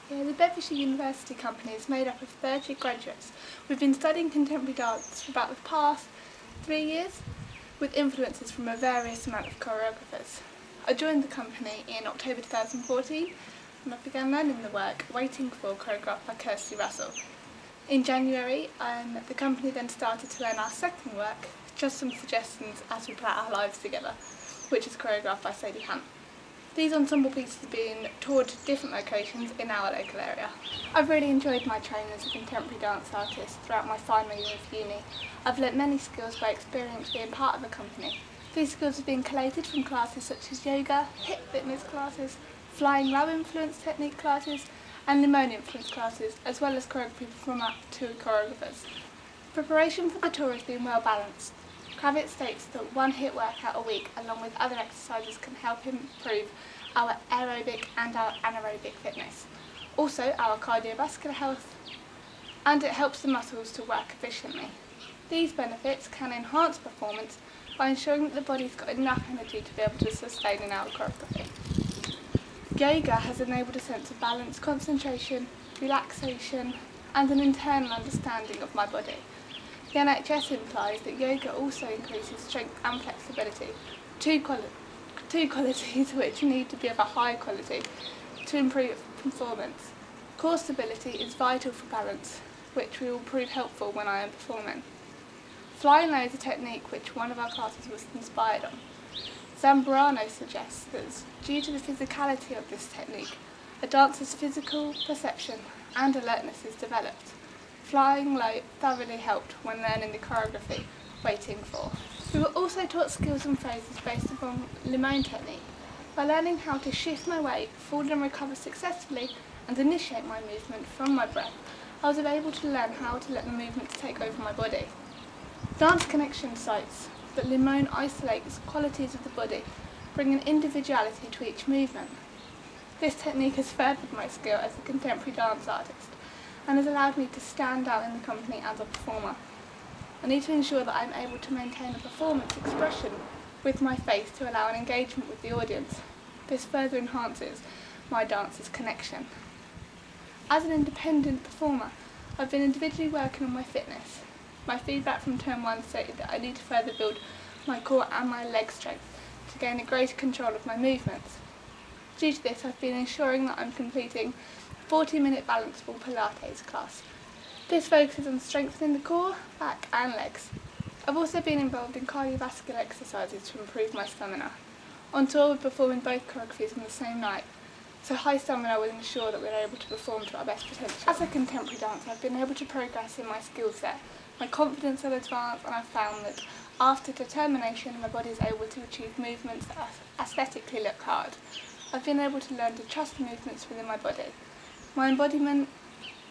Yeah, the Bedfordshire University Company is made up of 30 graduates. We've been studying contemporary dance for about the past 3 years, with influences from a various amount of choreographers. I joined the company in October 2014 and I began learning the work Waiting For, choreographed by Kirsty Russell. In January, the company then started to learn our second work, Just Some Suggestions As We Plot Our Lives Together, which is choreographed by Sadie Hunt. These ensemble pieces have been toured to different locations in our local area. I've really enjoyed my training as a contemporary dance artist throughout my final year of uni. I've learnt many skills by experience being part of a company. These skills have been collated from classes such as yoga, hip fitness classes, flying row influence technique classes and Limone influence classes, as well as choreography from up to choreographers. Preparation for the tour has been well balanced. Kravitz states that one HIIT workout a week along with other exercises can help improve our aerobic and our anaerobic fitness. Also our cardiovascular health, and it helps the muscles to work efficiently. These benefits can enhance performance by ensuring that the body's got enough energy to be able to sustain an hour choreography. Yoga has enabled a sense of balance, concentration, relaxation and an internal understanding of my body. The NHS implies that yoga also increases strength and flexibility, two qualities which need to be of a high quality to improve performance. Core stability is vital for balance, which will prove helpful when I am performing. Flying low is a technique which one of our classes was inspired on. Zambrano suggests that due to the physicality of this technique, a dancer's physical perception and alertness is developed. Flying low thoroughly helped when learning the choreography Waiting For. We were also taught skills and phrases based upon Limone technique. By learning how to shift my weight, fall and recover successfully and initiate my movement from my breath, I was able to learn how to let the movements take over my body. Dance Connection cites that Limone isolates qualities of the body, bringing individuality to each movement. This technique has furthered my skill as a contemporary dance artist and has allowed me to stand out in the company as a performer. I need to ensure that I am able to maintain a performance expression with my face to allow an engagement with the audience. This further enhances my dancer's connection. As an independent performer, I've been individually working on my fitness. My feedback from Term 1 stated that I need to further build my core and my leg strength to gain a greater control of my movements. Due to this, I've been ensuring that I'm completing 40-minute balanceable Pilates class. This focuses on strengthening the core, back and legs. I've also been involved in cardiovascular exercises to improve my stamina. On tour we're performing both choreographies on the same night, so high stamina will ensure that we're able to perform to our best potential. As a contemporary dancer, I've been able to progress in my skill set. My confidence has advanced and I've found that after determination my body is able to achieve movements that aesthetically look hard. I've been able to learn to trust the movements within my body. My embodiment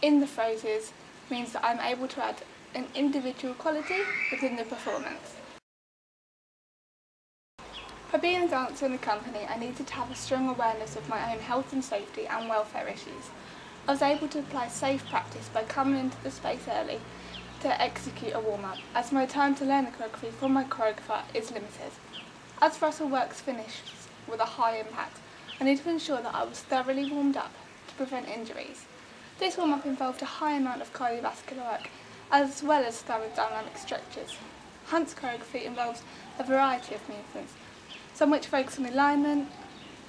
in the phrases means that I'm able to add an individual quality within the performance. By being a dancer in a company, I needed to have a strong awareness of my own health and safety and welfare issues. I was able to apply safe practice by coming into the space early to execute a warm-up, as my time to learn the choreography from my choreographer is limited. As Russell works finishes with a high impact, I need to ensure that I was thoroughly warmed up to prevent injuries. This warm-up involved a high amount of cardiovascular work, as well as thermodynamic stretches. Hunt's choreography involves a variety of movements, some which focus on alignment,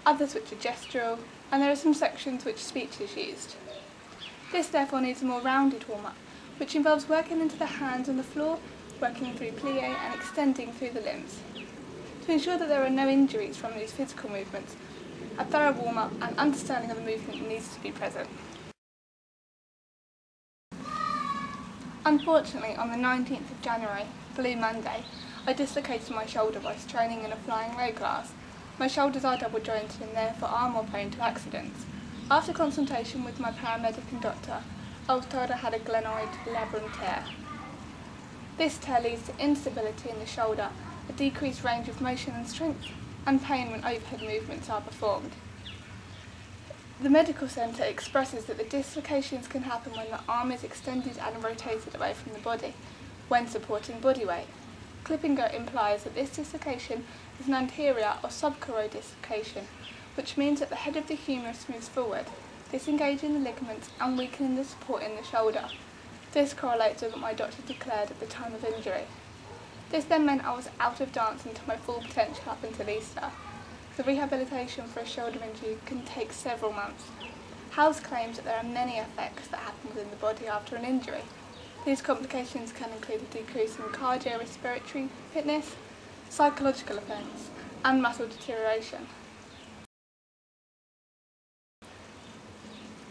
others which are gestural, and there are some sections which speech is used. This therefore needs a more rounded warm-up, which involves working into the hands on the floor, working through plie and extending through the limbs. To ensure that there are no injuries from these physical movements, a thorough warm-up and understanding of the movement needs to be present. Unfortunately, on the 19th of January, Blue Monday, I dislocated my shoulder whilst training in a flying low class. My shoulders are double jointed and therefore are more prone to accidents. After consultation with my paramedic and doctor, I was told I had a glenoid labrum tear. This tear leads to instability in the shoulder, a decreased range of motion and strength, and pain when overhead movements are performed. The medical centre expresses that the dislocations can happen when the arm is extended and rotated away from the body, when supporting body weight. Klippinger implies that this dislocation is an anterior or subchoroid dislocation, which means that the head of the humerus moves forward. disengaging the ligaments and weakening the support in the shoulder. This correlates with what my doctor declared at the time of injury. This then meant I was out of dancing to my full potential up until Easter. The rehabilitation for a shoulder injury can take several months. House claims that there are many effects that happen within the body after an injury. These complications can include a decrease in cardiorespiratory fitness, psychological effects, and muscle deterioration.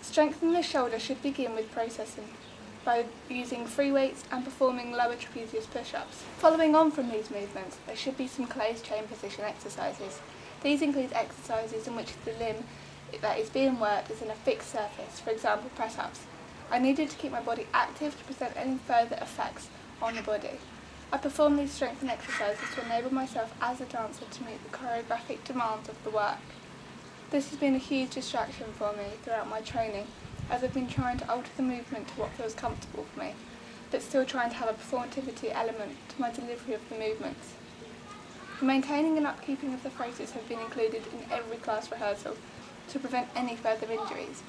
Strengthening the shoulder should begin with processing by using free weights and performing lower trapezius push-ups. Following on from these movements, there should be some closed chain position exercises. These include exercises in which the limb that is being worked is in a fixed surface, for example press-ups. I needed to keep my body active to prevent any further effects on the body. I performed these strengthening exercises to enable myself as a dancer to meet the choreographic demands of the work. This has been a huge distraction for me throughout my training, as I've been trying to alter the movement to what feels comfortable for me, but still trying to have a performativity element to my delivery of the movements. The maintaining and upkeeping of the phrases have been included in every class rehearsal to prevent any further injuries.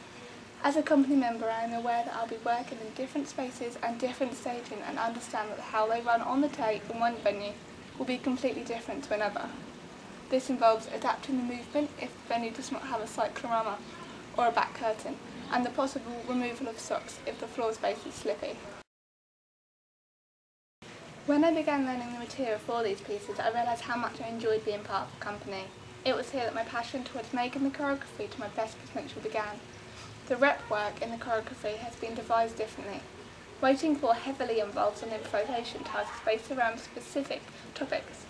As a company member, I am aware that I'll be working in different spaces and different staging, and understand that how they run on the tape in one venue will be completely different to another. This involves adapting the movement if the venue does not have a cyclorama or a back curtain, and the possible removal of socks if the floor space is slippy. When I began learning the material for these pieces, I realised how much I enjoyed being part of the company. It was here that my passion towards making the choreography to my best potential began. The rep work in the choreography has been devised differently. Waiting 4 heavily involves an improvisation tasks based around specific topics.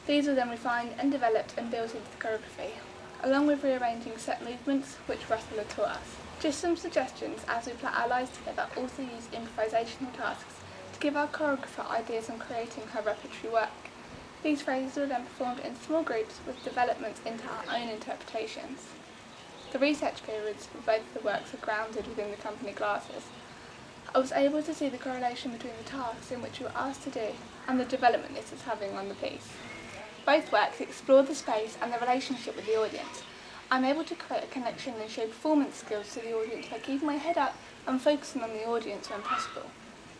These were then refined and developed and built into the choreography, along with rearranging set movements which Russell had taught us. Just some suggestions as we put our lives together: also use improvisational tasks to give our choreographer ideas on creating her repertory work. These phrases were then performed in small groups with developments into our own interpretations. The research periods for both the works are grounded within the company classes. I was able to see the correlation between the tasks in which we were asked to do and the development this is having on the piece. Both works explore the space and the relationship with the audience. I'm able to create a connection and show performance skills to the audience by keeping my head up and focusing on the audience when possible.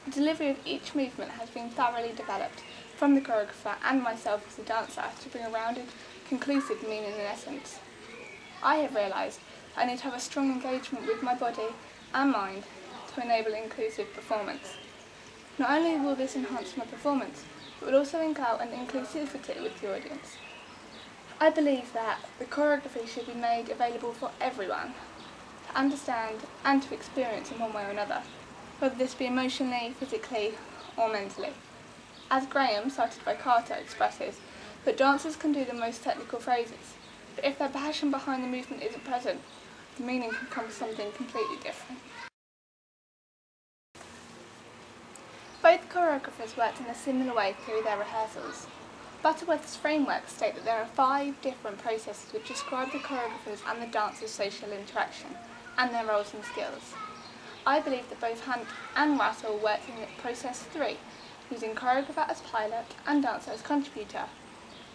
The delivery of each movement has been thoroughly developed from the choreographer and myself as a dancer to bring a rounded, conclusive meaning and essence. I have realised I need to have a strong engagement with my body and mind to enable inclusive performance. Not only will this enhance my performance, it will also entail an inclusivity with the audience. I believe that the choreography should be made available for everyone to understand and to experience in one way or another, whether this be emotionally, physically or mentally. As Graham, cited by Carter, expresses, that dancers can do the most technical phrases, but if their passion behind the movement isn't present, the meaning can become something completely different. Both choreographers worked in a similar way through their rehearsals. Butterworth's framework state that there are 5 different processes which describe the choreographers and the dancers' social interaction and their roles and skills. I believe that both Hunt and Russell worked in process 3, using choreographer as pilot and dancer as contributor.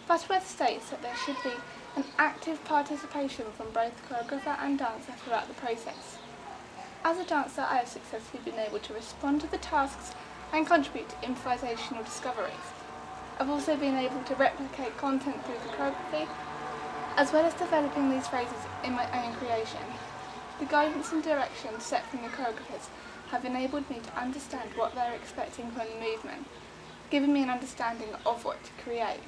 Butterworth states that there should be an active participation from both choreographer and dancer throughout the process. As a dancer, I have successfully been able to respond to the tasks and contribute to improvisational discoveries. I've also been able to replicate content through the choreography, as well as developing these phrases in my own creation. The guidance and direction set from the choreographers have enabled me to understand what they're expecting from the movement, giving me an understanding of what to create.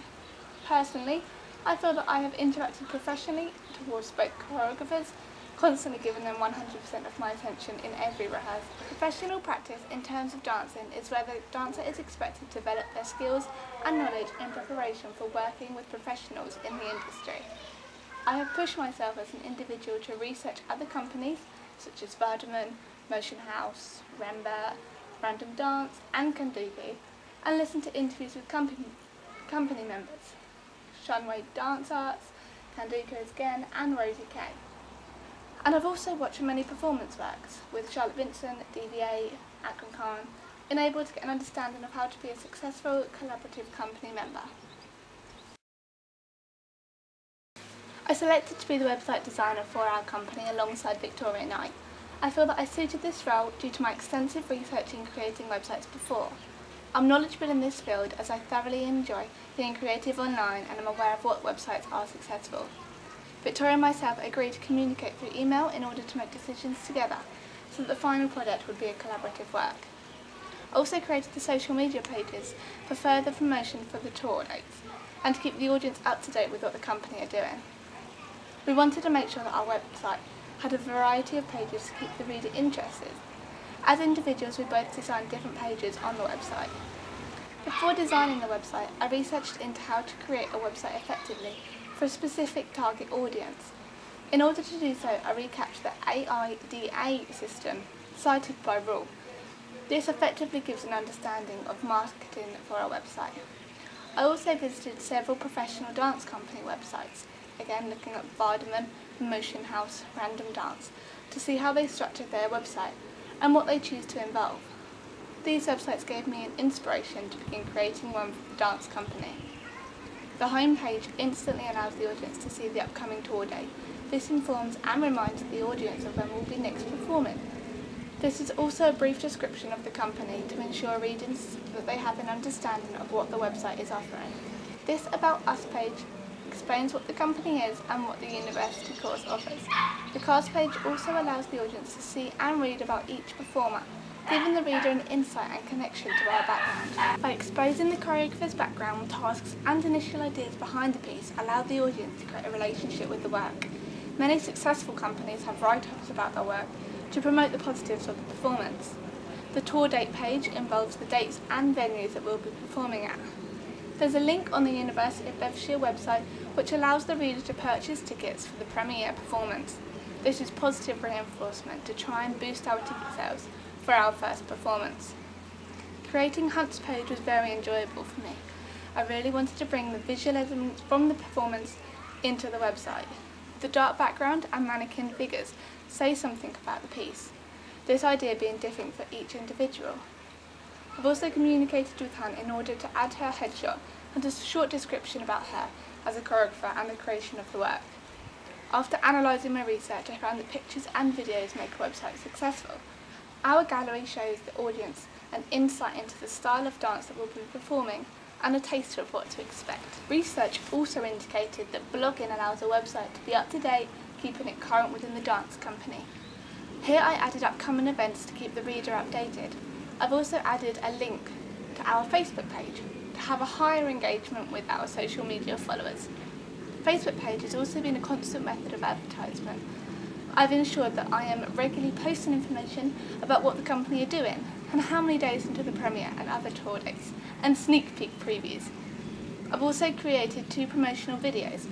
Personally, I feel that I have interacted professionally towards both choreographers, constantly giving them 100% of my attention in every rehearsal. Professional practice in terms of dancing is where the dancer is expected to develop their skills and knowledge in preparation for working with professionals in the industry. I have pushed myself as an individual to research other companies such as Vardaman, Motion House, Remba, Random Dance and Kanduki, and listen to interviews with company members, Shunway Dance Arts, Kanduka again and Rosie Kay. And I've also watched many performance works with Charlotte Vincent, DVA, Akram Khan, enabled to get an understanding of how to be a successful collaborative company member. I selected to be the website designer for our company alongside Victoria Knight. I feel that I suited this role due to my extensive research in creating websites before. I'm knowledgeable in this field as I thoroughly enjoy being creative online and am aware of what websites are successful. Victoria and myself agreed to communicate through email in order to make decisions together, so that the final product would be a collaborative work. I also created the social media pages for further promotion for the tour dates and to keep the audience up to date with what the company are doing. We wanted to make sure that our website had a variety of pages to keep the reader interested. As individuals, we both designed different pages on the website. Before designing the website, I researched into how to create a website effectively for a specific target audience. In order to do so, I recapped the AIDA system cited by Rule. This effectively gives an understanding of marketing for our website. I also visited several professional dance company websites, again looking at Vardaman, Motion House, Random Dance, to see how they structured their website and what they choose to involve. These websites gave me an inspiration to begin creating one for the dance company. The home page instantly allows the audience to see the upcoming tour date. This informs and reminds the audience of when we'll be next performing. This is also a brief description of the company to ensure readers that they have an understanding of what the website is offering. This About Us page explains what the company is and what the university course offers. The course page also allows the audience to see and read about each performer, giving the reader an insight and connection to our background. By exposing the choreographer's background, tasks and initial ideas behind the piece allow the audience to create a relationship with the work. Many successful companies have write-ups about their work to promote the positives of the performance. The tour date page involves the dates and venues that we'll be performing at. There's a link on the University of Bedfordshire website which allows the reader to purchase tickets for the premiere performance. This is positive reinforcement to try and boost our ticket sales for our first performance. Creating Hunt's page was very enjoyable for me. I really wanted to bring the visual elements from the performance into the website. The dark background and mannequin figures say something about the piece, this idea being different for each individual. I've also communicated with Hunt in order to add her headshot and a short description about her as a choreographer and the creation of the work. After analysing my research, I found that pictures and videos make a website successful. Our gallery shows the audience an insight into the style of dance that we'll be performing and a taste of what to expect. Research also indicated that blogging allows a website to be up to date, keeping it current within the dance company. Here I added upcoming events to keep the reader updated. I've also added a link to our Facebook page to have a higher engagement with our social media followers. The Facebook page has also been a constant method of advertisement. I've ensured that I am regularly posting information about what the company are doing and how many days into the premiere and other tour dates and sneak peek previews. I've also created 2 promotional videos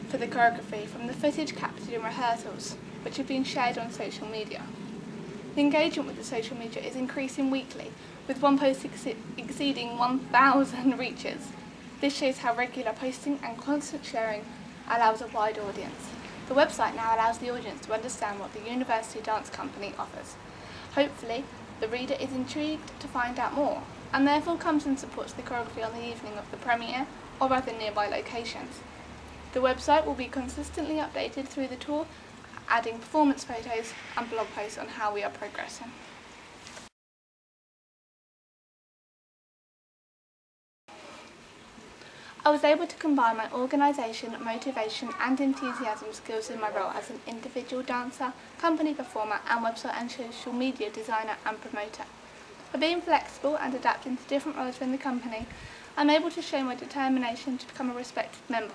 for the choreography from the footage captured in rehearsals, which have been shared on social media. The engagement with the social media is increasing weekly, with one post exceeding 1,000 reaches. This shows how regular posting and constant sharing allows a wide audience. The website now allows the audience to understand what the University Dance Company offers. Hopefully, the reader is intrigued to find out more, and therefore comes and supports the choreography on the evening of the premiere or other nearby locations. The website will be consistently updated through the tour, adding performance photos and blog posts on how we are progressing. I was able to combine my organisation, motivation and enthusiasm skills in my role as an individual dancer, company performer and website and social media designer and promoter. By being flexible and adapting to different roles within the company, I'm able to show my determination to become a respected member.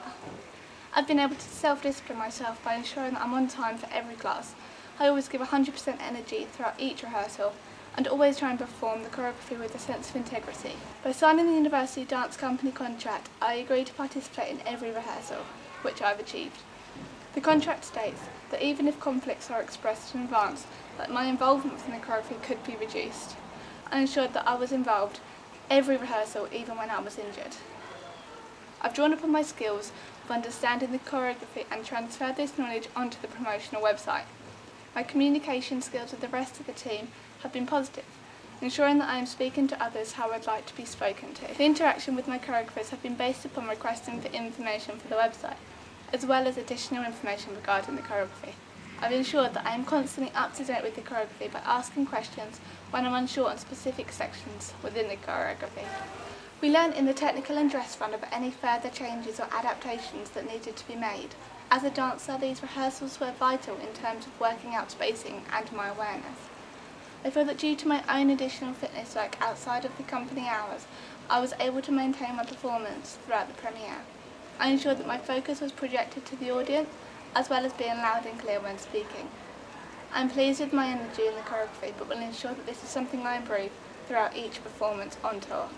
I've been able to self-discipline myself by ensuring that I'm on time for every class. I always give 100% energy throughout each rehearsal and always try and perform the choreography with a sense of integrity. By signing the University Dance Company contract, I agreed to participate in every rehearsal, which I've achieved. The contract states that even if conflicts are expressed in advance, that my involvement within the choreography could be reduced. I ensured that I was involved every rehearsal, even when I was injured. I've drawn upon my skills of understanding the choreography and transferred this knowledge onto the promotional website. My communication skills with the rest of the team have been positive, ensuring that I am speaking to others how I'd like to be spoken to. The interaction with my choreographers have been based upon requesting for information for the website. as well as additional information regarding the choreography. I've ensured that I am constantly up to date with the choreography by asking questions when I'm unsure on specific sections within the choreography. We learned in the technical and dress run of any further changes or adaptations that needed to be made. As a dancer, these rehearsals were vital in terms of working out spacing and my awareness. I feel that due to my own additional fitness work outside of the company hours, I was able to maintain my performance throughout the premiere. I ensured that my focus was projected to the audience, as well as being loud and clear when speaking. I'm pleased with my energy in the choreography, but will ensure that this is something I improve throughout each performance on tour.